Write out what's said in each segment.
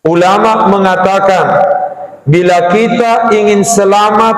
Ulama mengatakan, bila kita ingin selamat,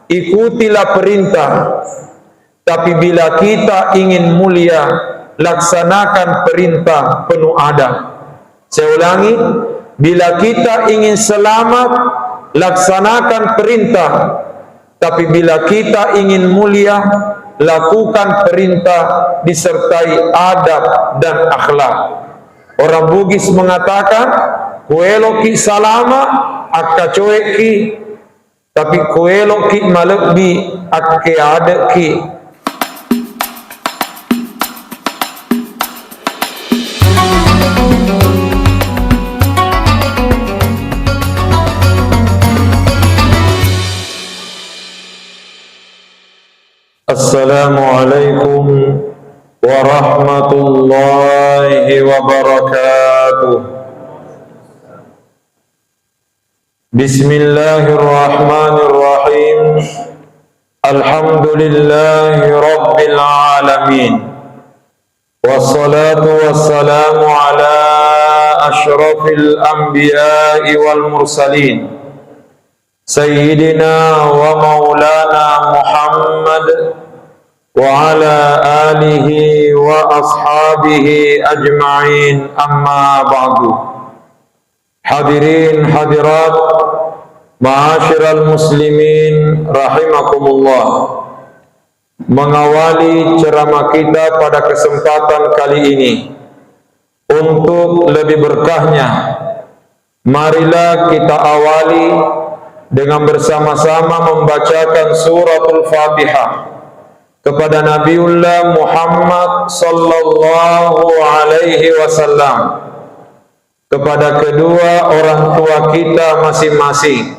ikutilah perintah. Tapi bila kita ingin mulia, laksanakan perintah penuh adab. Saya ulangi, bila kita ingin selamat, laksanakan perintah. Tapi bila kita ingin mulia, lakukan perintah disertai adab dan akhlak. Orang Bugis mengatakan, kuelo ki salama akka coek ki, tapi kuelo ki malekbi akke adek ki. Assalamualaikum warahmatullahi wabarakatuh. Bismillahirrahmanirrahim. Alhamdulillahi rabbil alamin. Wassalatu wassalamu ala ashrafil anbiya'i wal mursalin, Sayyidina wa maulana Muhammad wa ala alihi wa ashabihi ajma'in, amma ba'du. Hadirin hadirat ma'asyiral muslimin rahimakumullah. Mengawali ceramah kita pada kesempatan kali ini, untuk lebih berkahnya, marilah kita awali dengan bersama-sama membacakan suratul Fatihah kepada Nabiullah Muhammad sallallahu alaihi wasallam, kepada kedua orang tua kita masing-masing,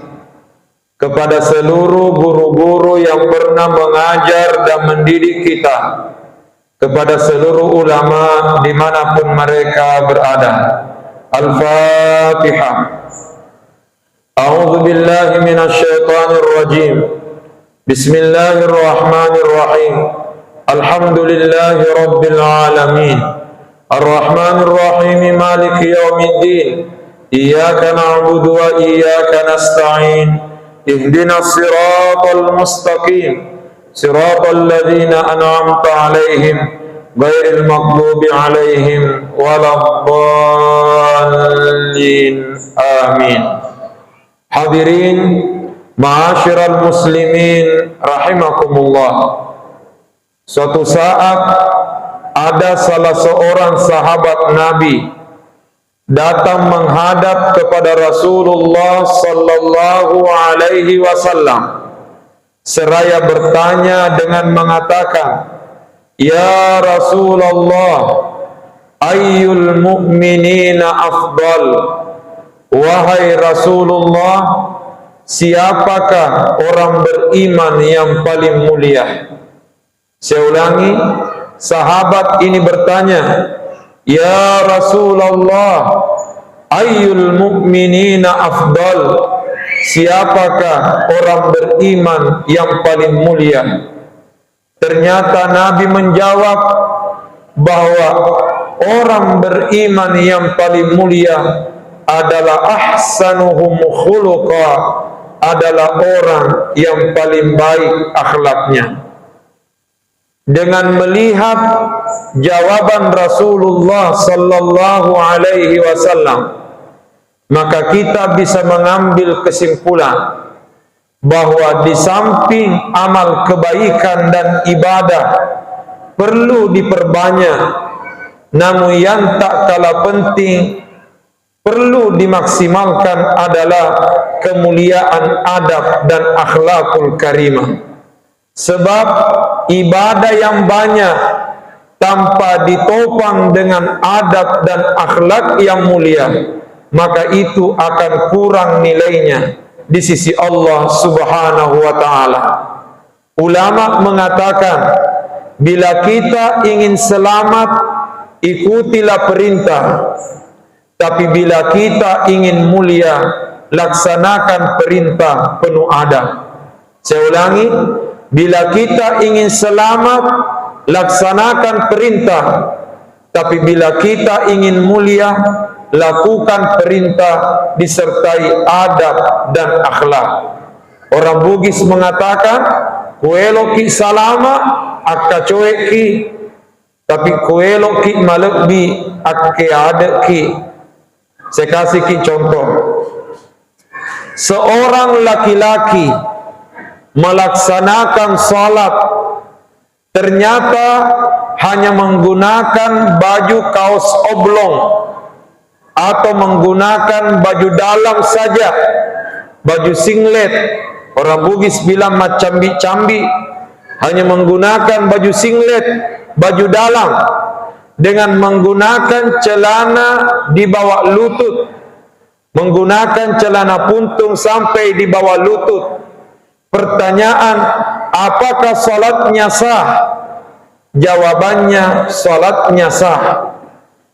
kepada seluruh guru-guru yang pernah mengajar dan mendidik kita, kepada seluruh ulama dimanapun mereka berada. Al-Fatihah. A'udzu billahi minasy syaithanir rajim. Bismillahirrahmanirrahim. Alhamdulillahi rabbil alamin. Ar-Rahmanir Rahim, Maliki yaumiddin. Iyyaka na'budu wa iyyaka nasta'in. Ihdinas siratal mustaqim. Siratal ladzina an'amta 'alaihim ghairil maghdubi 'alaihim waladdallin. Amin. Hadirin ma'asyiral muslimin rahimakumullah. Suatu saat ada salah seorang sahabat Nabi datang menghadap kepada Rasulullah sallallahu alaihi wasallam seraya bertanya dengan mengatakan, "Ya Rasulullah, ayyul mu'minina afdal?" Wahai Rasulullah, siapakah orang beriman yang paling mulia? Saya ulangi, sahabat ini bertanya, "Ya Rasulullah, ayyul mu'minina afdal?" Siapakah orang beriman yang paling mulia? Ternyata Nabi menjawab bahwa orang beriman yang paling mulia adalah ahsanuhum khuluqa, adalah orang yang paling baik akhlaknya. Dengan melihat jawaban Rasulullah sallallahu alaihi wasallam, maka kita bisa mengambil kesimpulan bahwa di samping amal kebaikan dan ibadah perlu diperbanyak, namun yang tak kalah penting perlu dimaksimalkan adalah kemuliaan adab dan akhlakul karimah. Sebab ibadah yang banyak tanpa ditopang dengan adab dan akhlak yang mulia, maka itu akan kurang nilainya di sisi Allah Subhanahu wa ta'ala. Ulama mengatakan, bila kita ingin selamat, ikutilah perintah. Tapi bila kita ingin mulia, laksanakan perintah penuh adab. Saya ulangi, bila kita ingin selamat, laksanakan perintah. Tapi bila kita ingin mulia, lakukan perintah disertai adab dan akhlak. Orang Bugis mengatakan, kuelo ki salama akka coek ki, tapi kuelo ki malekbi akke adek ki. Saya kasih ki contoh. Seorang laki-laki melaksanakan salat, ternyata hanya menggunakan baju kaos oblong atau menggunakan baju dalam saja, baju singlet. Orang Bugis bilang macambi-cambi, hanya menggunakan baju singlet, baju dalam, dengan menggunakan celana di bawah lutut, menggunakan celana puntung sampai di bawah lutut. Pertanyaan, apakah salatnya sah? Jawabannya, salatnya sah.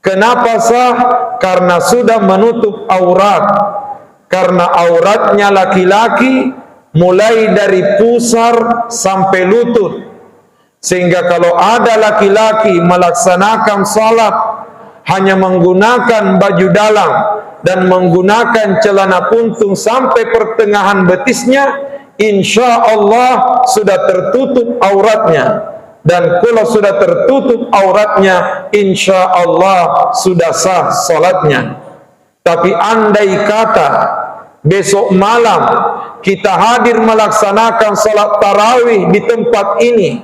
Kenapa sah? Karena sudah menutup aurat. Karena auratnya laki-laki mulai dari pusar sampai lutut. Sehingga kalau ada laki-laki melaksanakan salat hanya menggunakan baju dalam dan menggunakan celana puntung sampai pertengahan betisnya, insya Allah sudah tertutup auratnya. Dan kalau sudah tertutup auratnya, insya Allah sudah sah salatnya. Tapi andai kata besok malam kita hadir melaksanakan salat tarawih di tempat ini,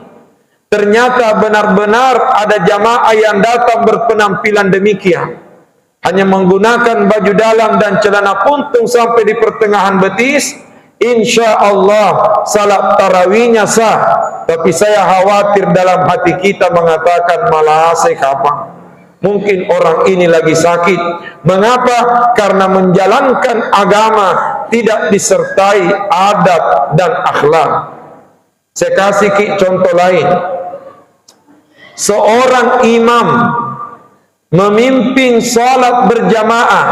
ternyata benar-benar ada jamaah yang datang berpenampilan demikian, hanya menggunakan baju dalam dan celana puntung sampai di pertengahan betis, insya Allah salat tarawihnya sah. Tapi saya khawatir dalam hati kita mengatakan, malah kapan? Mungkin orang ini lagi sakit. Mengapa? Karena menjalankan agama tidak disertai adab dan akhlak. Saya kasih contoh lain. Seorang imam memimpin salat berjamaah.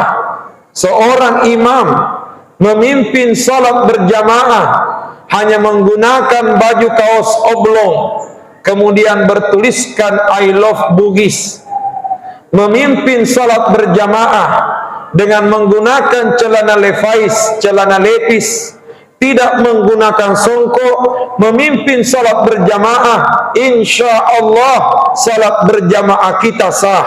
Seorang imam memimpin salat berjamaah hanya menggunakan baju kaos oblong, kemudian bertuliskan I love Bugis. Memimpin salat berjamaah dengan menggunakan celana levi's, celana lepis, tidak menggunakan songkok, memimpin salat berjamaah, insya Allah salat berjamaah kita sah.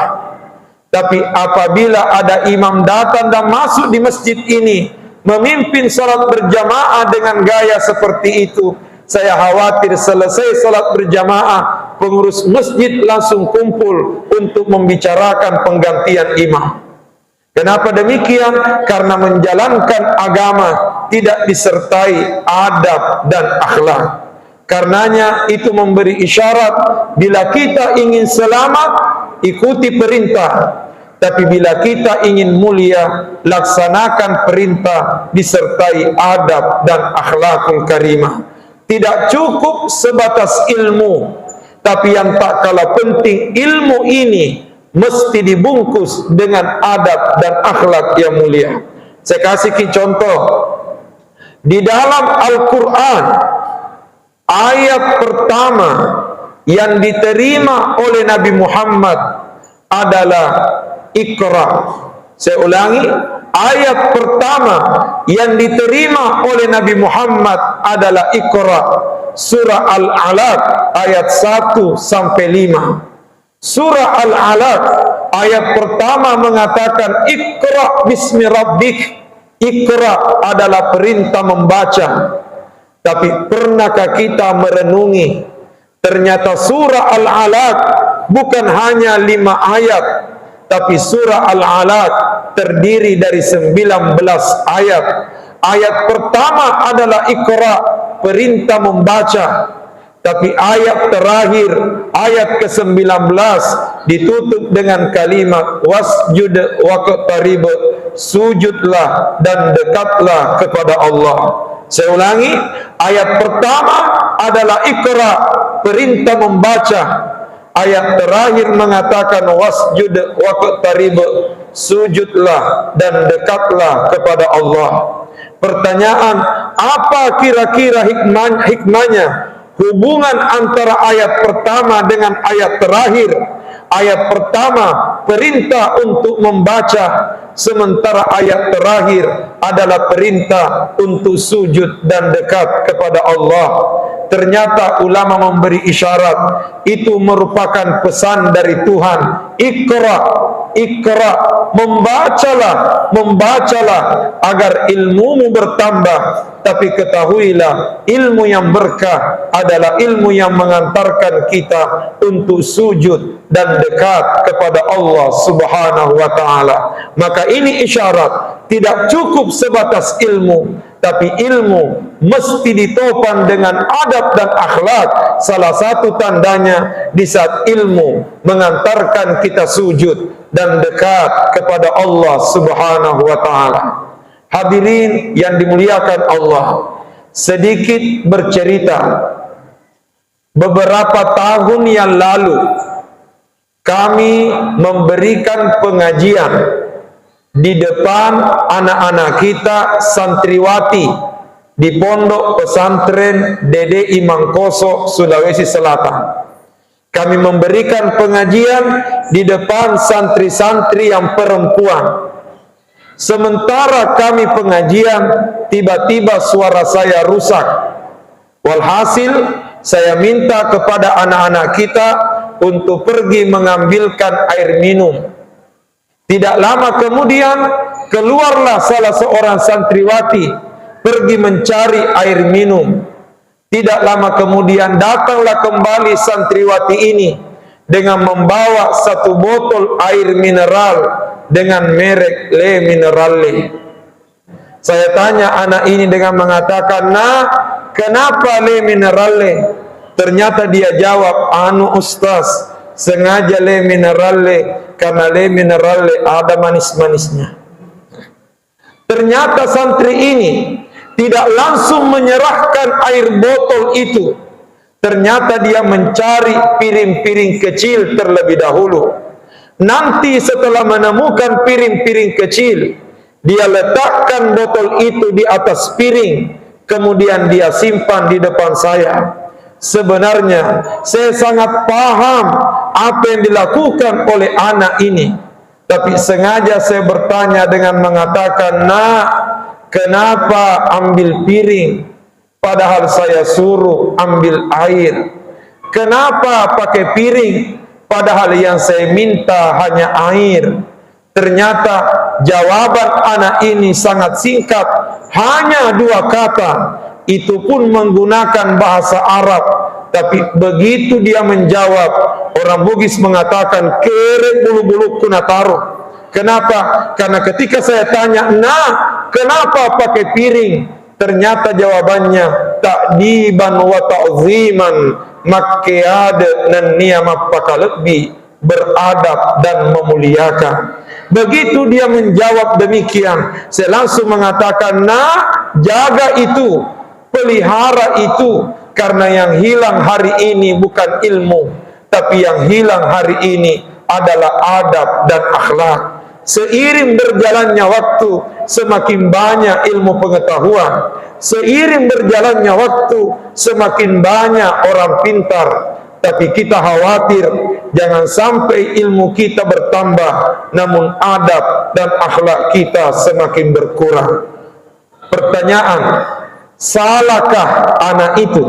Tapi apabila ada imam datang dan masuk di masjid ini memimpin salat berjamaah dengan gaya seperti itu, saya khawatir selesai salat berjamaah pengurus masjid langsung kumpul untuk membicarakan penggantian imam. Kenapa demikian? Karena menjalankan agama tidak disertai adab dan akhlak. Karenanya itu memberi isyarat, bila kita ingin selamat, ikuti perintah. Tapi bila kita ingin mulia, laksanakan perintah disertai adab dan akhlakul karimah. Tidak cukup sebatas ilmu, tapi yang tak kalah penting, ilmu ini mesti dibungkus dengan adab dan akhlak yang mulia. Saya kasih contoh. Di dalam Al-Quran, ayat pertama yang diterima oleh Nabi Muhammad adalah Iqra. Saya ulangi, ayat pertama yang diterima oleh Nabi Muhammad adalah Iqra. Surah Al-Alaq ayat 1 sampai 5. Surah Al-Alaq ayat pertama mengatakan Iqra bismi rabbik. Iqra adalah perintah membaca. Tapi pernahkah kita merenungi, ternyata surah Al-Alaq bukan hanya 5 ayat, tapi surah Al-Alaq terdiri dari 19 ayat. Ayat pertama adalah Iqra, perintah membaca. Tapi ayat terakhir, ayat ke-19 ditutup dengan kalimat wasjud waqtarib, sujudlah dan dekatlah kepada Allah. Saya ulangi, ayat pertama adalah Iqra, perintah membaca. Ayat terakhir mengatakan wasjud waqtarib, sujudlah dan dekatlah kepada Allah. Pertanyaan, apa kira-kira hikmahnya? Hubungan antara ayat pertama dengan ayat terakhir. ayat pertama perintah untuk membaca, sementara ayat terakhir adalah perintah untuk sujud dan dekat kepada Allah. Ternyata ulama memberi isyarat, itu merupakan pesan dari Tuhan. Iqra, Iqra, membacalah agar ilmumu bertambah. Tapi ketahuilah, ilmu yang berkah adalah ilmu yang mengantarkan kita untuk sujud dan dekat kepada Allah Subhanahu wa ta'ala. Maka ini isyarat, tidak cukup sebatas ilmu, tapi ilmu mesti ditopang dengan adab dan akhlak. Salah satu tandanya di saat ilmu mengantarkan kita sujud dan dekat kepada Allah Subhanahu wa ta'ala. Hadirin yang dimuliakan Allah, sedikit bercerita. Beberapa tahun yang lalu kami memberikan pengajian di depan anak-anak kita santriwati di Pondok Pesantren Dede Imangkoso, Sulawesi Selatan. Kami memberikan pengajian di depan santri-santri yang perempuan. Sementara kami pengajian, tiba-tiba suara saya rusak. Walhasil, saya minta kepada anak-anak kita untuk pergi mengambilkan air minum. Tidak lama kemudian, keluarlah salah seorang santriwati pergi mencari air minum. Tidak lama kemudian, datanglah kembali santriwati ini dengan membawa satu botol air mineral dengan merek Le Mineralle. Saya tanya anak ini dengan mengatakan, "Nah, kenapa Le Mineralle?" Ternyata dia jawab, "Anu Ustaz, sengaja Le Mineralle karena Le Mineralle ada manis-manisnya." Ternyata santri ini tidak langsung menyerahkan air botol itu. Ternyata dia mencari piring-piring kecil terlebih dahulu. Nanti setelah menemukan piring-piring kecil, dia letakkan botol itu di atas piring, kemudian dia simpan di depan saya. Sebenarnya saya sangat paham apa yang dilakukan oleh anak ini, tapi sengaja saya bertanya dengan mengatakan, "Nak, kenapa ambil piring padahal saya suruh ambil air? Kenapa pakai piring padahal yang saya minta hanya air?" Ternyata jawaban anak ini sangat singkat, hanya 2 kata. Itu pun menggunakan bahasa Arab. Tapi begitu dia menjawab, orang Bugis mengatakan, "Kere bulu-bulu kuna taruh." Kenapa? Karena ketika saya tanya, "Nah, kenapa pakai piring?" Ternyata jawabannya, "Ta'diban wa ta'ziman, makkiyade nan niyama pakalebi," beradab dan memuliakan. Begitu dia menjawab demikian, saya langsung mengatakan, "Nah, jaga itu, pelihara itu, karena yang hilang hari ini bukan ilmu, tapi yang hilang hari ini adalah adab dan akhlak." Seiring berjalannya waktu, semakin banyak ilmu pengetahuan. Seiring berjalannya waktu, semakin banyak orang pintar. Tapi kita khawatir jangan sampai ilmu kita bertambah, namun adab dan akhlak kita semakin berkurang. Pertanyaan, salahkah anak itu?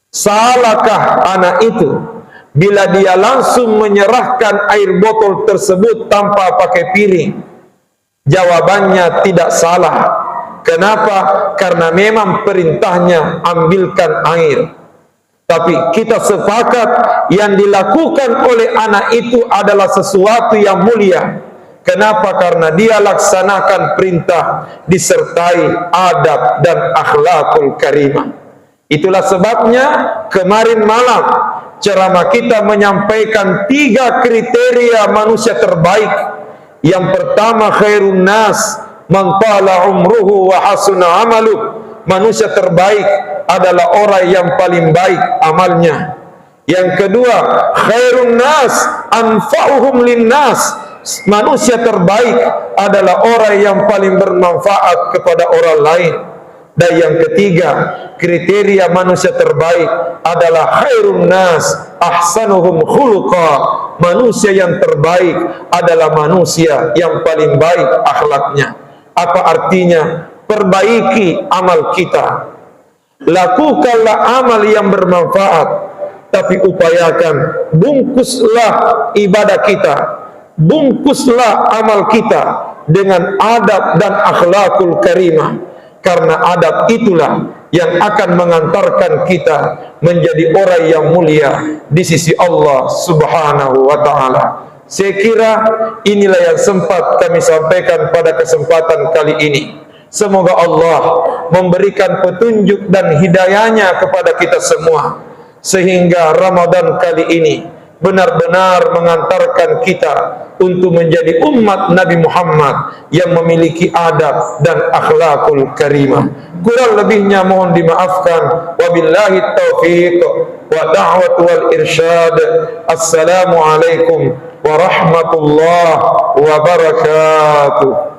Salahkah anak itu bila dia langsung menyerahkan air botol tersebut tanpa pakai piring? Jawabannya tidak salah. Kenapa? Karena memang perintahnya ambilkan air. Tapi kita sepakat yang dilakukan oleh anak itu adalah sesuatu yang mulia. Kenapa? Karena dia laksanakan perintah disertai adab dan akhlakul karimah. Itulah sebabnya kemarin malam ceramah kita menyampaikan 3 kriteria manusia terbaik. Yang pertama, khairun nas man tala umruhu wa hasuna amaluh. Manusia terbaik adalah orang yang paling baik amalnya. Yang kedua, khairun nas anfa'uhum linnas. Manusia terbaik adalah orang yang paling bermanfaat kepada orang lain. Dan yang ketiga, kriteria manusia terbaik adalah khairun nas ahsanuhum khuluqa. Manusia yang terbaik adalah manusia yang paling baik akhlaknya. Apa artinya? Perbaiki amal kita, lakukanlah amal yang bermanfaat, tapi upayakan bungkuslah ibadah kita, bungkuslah amal kita dengan adab dan akhlakul karimah. Karena adab itulah yang akan mengantarkan kita menjadi orang yang mulia di sisi Allah Subhanahu wa ta'ala. Saya kira inilah yang sempat kami sampaikan pada kesempatan kali ini. Semoga Allah memberikan petunjuk dan hidayahnya kepada kita semua, sehingga Ramadan kali ini benar-benar mengantarkan kita untuk menjadi umat Nabi Muhammad yang memiliki adab dan akhlakul karimah. Kurang lebihnya mohon dimaafkan. Wabillahi taufiq wa da'wat wal irsyad. Assalamualaikum warahmatullahi wabarakatuh.